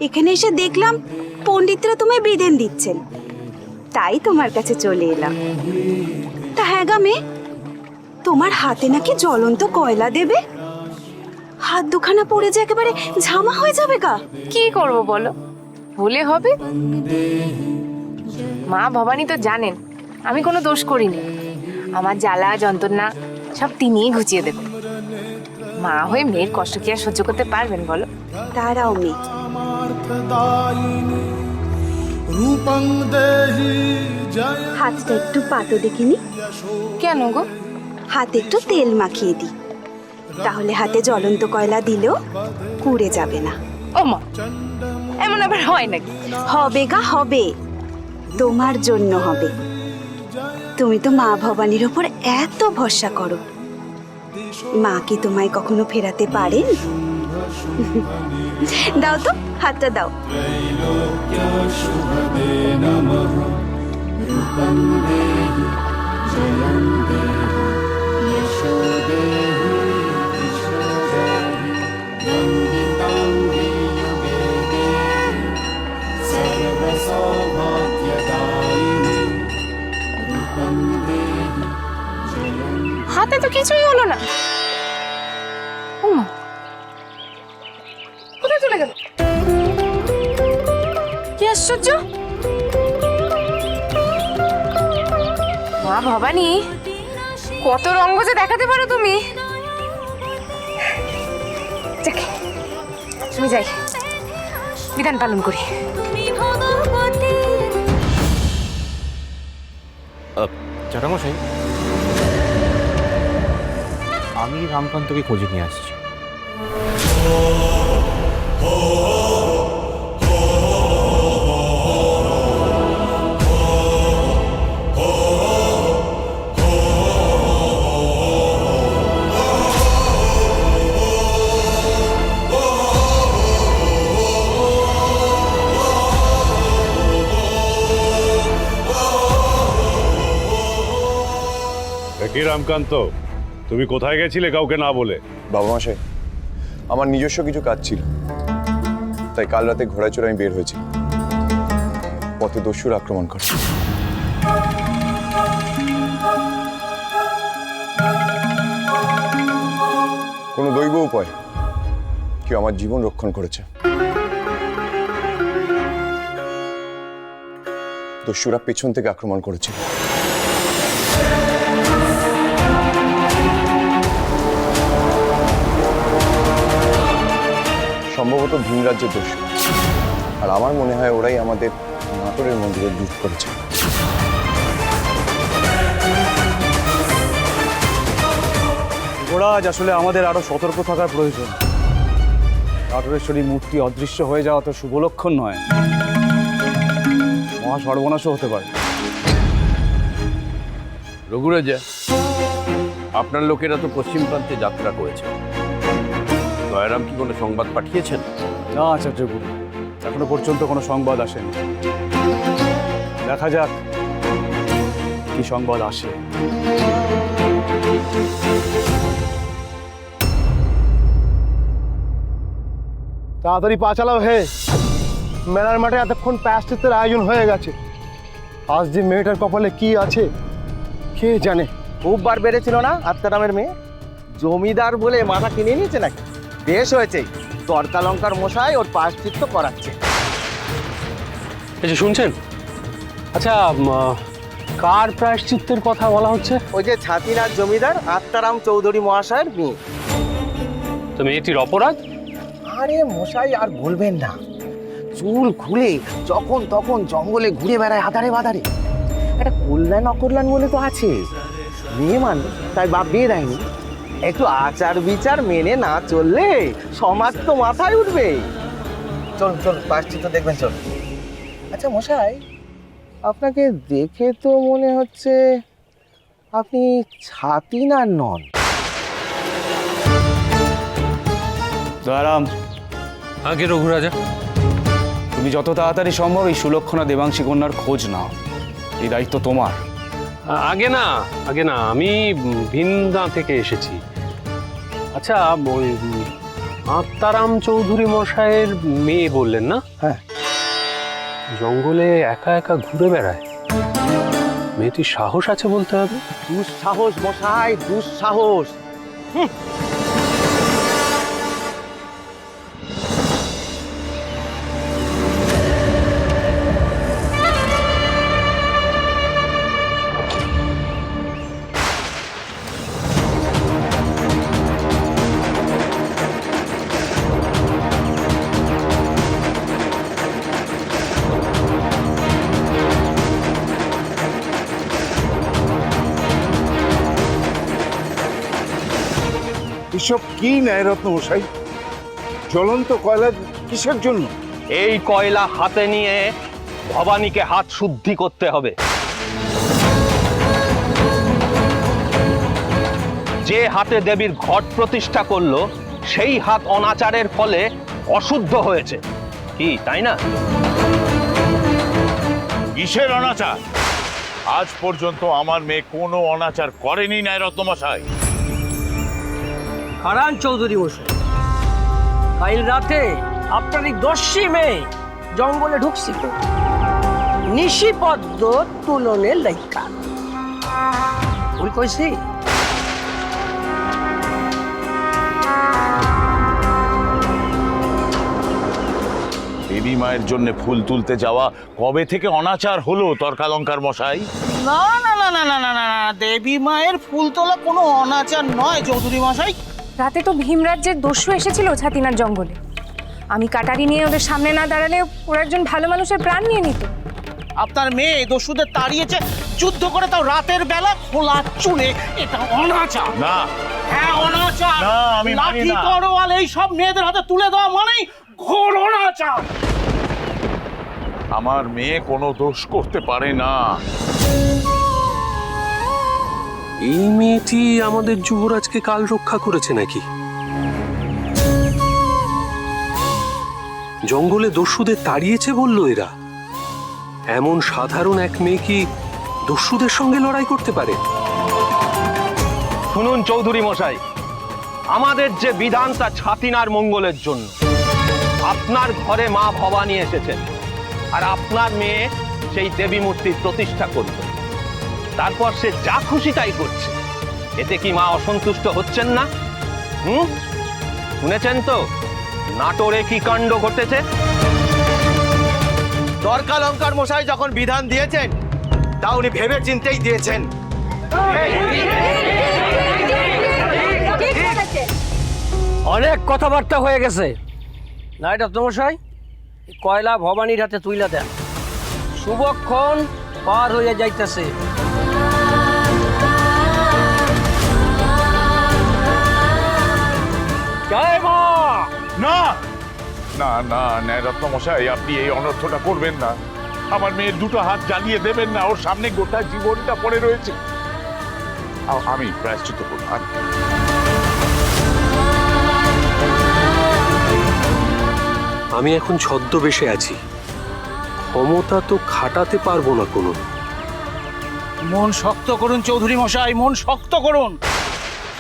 এখানে এসে দেখলাম পণ্ডিতরা তোমায় বিদেন দিচ্ছেন, তাই তোমার কাছে চলে এলাম। তা হ্যাঁ গা মেয়ে, তোমার হাতে নাকি জ্বলন্ত কয়লা দেবে? হাত দুখানা পড়ে যে একেবারে ঝামা হয়ে যাবে গা। কি করব বলো, ভুলে হবে? মা ভবানী তো জানেন আমি কোনো দোষ করিনি। আমার জ্বালা যন্ত্রণা সব তিনিই ঘুচিয়ে দেবেন। মা হয়ে মেয়ের কষ্ট কি আর সহ্য করতে পারবেন বলো? দাঁড়াও মেয়ে, হাতটা একটু পাতো দেখিনি। কেন গো? হাতে একটু তেল মাখিয়ে দিই, তাহলে হাতে জ্বলন্ত কয়লা দিলেও পুড়ে যাবে না। ও মা, এমন আবার হয় নাকি? হবে গা হবে, তোমার জন্য হবে। তুমি তো মা ভবানীর ওপর এত ভরসা করো, মা কি তোমায় কখনো ফেরাতে পারেন? দাও তো, হাতটা দাও। হাতে তো কিছুই হলো না। ও মা, কোথায় চলে গেল? কি আশ্চর্য! মা ভবানী, কত রঙ্গ যে দেখাতে পারো তুমি। যাক, তুমি যাই, বিধান পালন করি। চ্যাটামশাই, আমি রামকান্তকে খোঁজে নিয়ে আসছি। কি রামকান্ত, তুমি কোথায় গেছিলে কাউকে না বলে? বাবা মশাই, আমার নিজস্ব কিছু কাজ ছিল, তাই কাল রাতে ঘোড়ায় চড়ে আমি বের হয়েছি। পথে দস্যুর আক্রমণ করে। কোনো দৈব উপায় কেউ আমার জীবন রক্ষণ করেছে। দস্যুরা পেছন থেকে আক্রমণ করেছে। সম্ভবত ভিন রাজ্যের দস্যু, আর আমার মনে হয় ওরাই আমাদের নাটোরের মন্দিরে লুট করেছে। যুবরাজ, আসলে আমাদের আরো সতর্ক থাকার প্রয়োজন। নাটোরেশ্বরী মূর্তি অদৃশ্য হয়ে যাওয়া তো শুভ লক্ষণ নয়, মহা সর্বনাশও হতে পারে। রঘুরাজা, আপনার লোকেরা তো পশ্চিম প্রান্তে যাত্রা করেছে। দয়ারাম কি কোনো সংবাদ পাঠিয়েছেন? না আচার্যগুরু, এখনো পর্যন্ত কোনো সংবাদ আসেনি। দেখা যাক কি সংবাদ আসে। তাড়াতাড়ি পা চালাও হে, মেলার মাঠে এতক্ষণ প্রায়শ্চিত্তের আয়োজন হয়ে গেছে। আজ যে মেয়েটার কপালে কি আছে কে জানে। খুব বার বেড়েছিল না আত্মারামের মেয়ে, জমিদার বলে মাথা কিনে নিয়েছে নাকি? বেশ হয়েছে, তর্কা লঙ্কার মশাই ওর প্রায়শ্চিত্ত করাচ্ছে। এই যে শুনছেন, আচ্ছা কার প্রায়শ্চিত্তের কথা বলা হচ্ছে? ওই যে ছাতিনার জমিদার আত্মারাম চৌধুরী মহাশয়ের মেয়ে। তো মেয়েটির অপরাধ? আরে মশাই আর বলবেন না, চুল খুলে যখন তখন জঙ্গলে ঘুরে বেড়ায় আধারে বাধারে। একটা কল্যাণ অকল্যাণ বলে তো আছে, মেয়ে মানুষ তাই বাপ বিয়ে দেয়নি। একটু আচার বিচার মেনে না চললে সমাজ তো মাথায় উঠবে। চল চল, প্রায়শ্চিত্ত দেখবেন চল। আচ্ছা মশাই, আপনাকে দেখে তো মনে হচ্ছে আপনি ছাতিনার নন। দয়ারাম, আগে রঘুরাজা, তুমি যত তাড়াতাড়ি সম্ভব এই সুলক্ষণা দেবাংশী কন্যার খোঁজ নাও, এই দায়িত্ব তোমার। আগে না, আমি ভিন্দা থেকে এসেছি। আচ্ছা, ওই আত্মারাম চৌধুরী মশাইয়ের মেয়ে বললেন না? হ্যাঁ। জঙ্গলে একা একা ঘুরে বেড়ায়। মেয়েটির সাহস আছে বলতে হবে। দুঃসাহস মশাই, দুঃসাহস। এসব কি নেয় রত্নমশাই? জ্বলন্ত কয়লা কিসের জন্য? এই কয়লা হাতে নিয়ে ভবানীকে হাত শুদ্ধি করতে হবে। যে হাতে দেবীর ঘট প্রতিষ্ঠা করলো সেই হাত অনাচারের ফলে অশুদ্ধ হয়েছে, কি তাই না? কিসের অনাচার? আজ পর্যন্ত আমার মেয়ে কোনো অনাচার করেনি নাই রত্নমশাই। হারান চৌধুরী মশাই, কাল রাতে আপনার এই দস্যি মেয়ে জঙ্গলে ঢুকছিল নিশিপদ্ম তুলনের লাইকা। ভুল কইছি? দেবী মায়ের জন্য ফুল তুলতে যাওয়া কবে থেকে অনাচার হলো তর্কালঙ্কার মশাই? না না না না না না না না, দেবী মায়ের ফুল তোলা কোনো অনাচার নয় চৌধুরী মশাই। রাতে তো ভীমরাজ্যের দস্যু এসেছিল ছাতিনার জঙ্গলে। আমি কাটারি নিয়ে ওদের সামনে না দাঁড়ালে ওরা একজন ভালো মানুষের প্রাণ নিয়ে নিত। আপনার মেয়ে দস্যুদের তাড়িয়েছে যুদ্ধ করে, তাও রাতের বেলা খোলা চুলে। এটা অনাচার। না, হ্যাঁ অনাচার। না, আমি মানি লাঠি না। তরোয়াল এই সব মেয়েদের হাতে তুলে দেওয়া মানেই ঘোর অনাচার। আমার মেয়ে কোনো দোষ করতে পারে না। এই মেয়েটি আমাদের যুবরাজকে কাল রক্ষা করেছে নাকি? জঙ্গলে দস্যুদের তাড়িয়েছে বললো এরা। এমন সাধারণ এক মেয়ে কি দস্যুদের সঙ্গে লড়াই করতে পারে? শুনুন চৌধুরী মশাই, আমাদের যে বিধান তা ছাতিনার মঙ্গলের জন্য। আপনার ঘরে মা ভবানী এসেছেন, আর আপনার মেয়ে সেই দেবী মূর্তির প্রতিষ্ঠা করবে। তারপর সে যা খুশি তাই করছে। এতে কি মা অসন্তুষ্ট হচ্ছেন না? শুনেছেন তো নাটোরে কি কাণ্ড ঘটেছে? তর্কালঙ্কার মশাই যখন বিধান দিয়েছেন তা উনি ভেবে চিন্তেই দিয়েছেন। অনেক কথাবার্তা হয়ে গেছে। নাই রত্নমশাই, কয়লা ভবানীর হাতে তুইলা দেন। শুভক্ষণ পার হয়ে যাইতেছে। জয় মা। না না না না রত্নমশাই, আপনি এই অনর্থটা করবেন না। আমার মেয়ের দুটো হাত জ্বালিয়ে দেবেন না। ওর সামনে গোটা জীবনটা পড়ে রয়েছে। আমি প্রায়শ্চিত্ত করব। আমি এখন ছদ্মবেশে আছি, ক্ষমতা তো খাটাতে পারবো না কোনো। মন শক্ত করুন চৌধুরী মশাই, মন শক্ত করুন।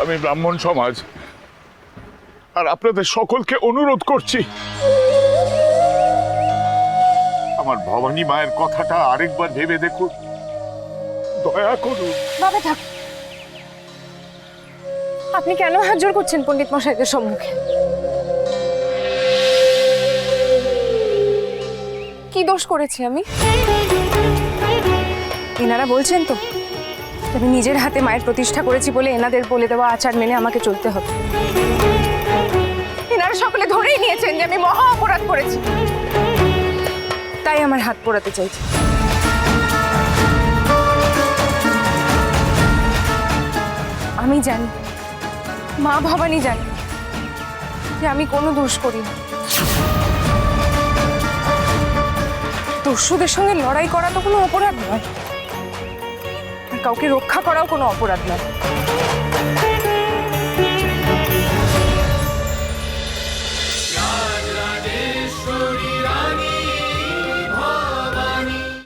আমি ব্রাহ্মণ সমাজ আর আপনাদের সকলকে অনুরোধ করছি, আমার ভবানী মায়ের কথাটা আরেকবার ভেবে দেখুন। দয়া করুন। বাবা থাক, আপনি কেন হাত জোড় করছেন পণ্ডিত মশাইদের সম্মুখে? কি দোষ করেছি আমি? এনারা বলছেন তো আমি নিজের হাতে মায়ের প্রতিষ্ঠা করেছি বলে এনাদের বলে দেওয়া আচার মেনে আমাকে চলতে হবে। এনারা সকলে ধরেই নিয়েছেন যে আমি মহা অপরাধ করেছি, তাই আমার হাত পোড়াতে চাইছে। আমি জানি, মা ভবানী জানে যে আমি কোনো দোষ করি না। দস্যুদের সঙ্গে লড়াই করা তো কোনো অপরাধ নয়, আর কাউকে রক্ষা করাও কোনো অপরাধ নয়।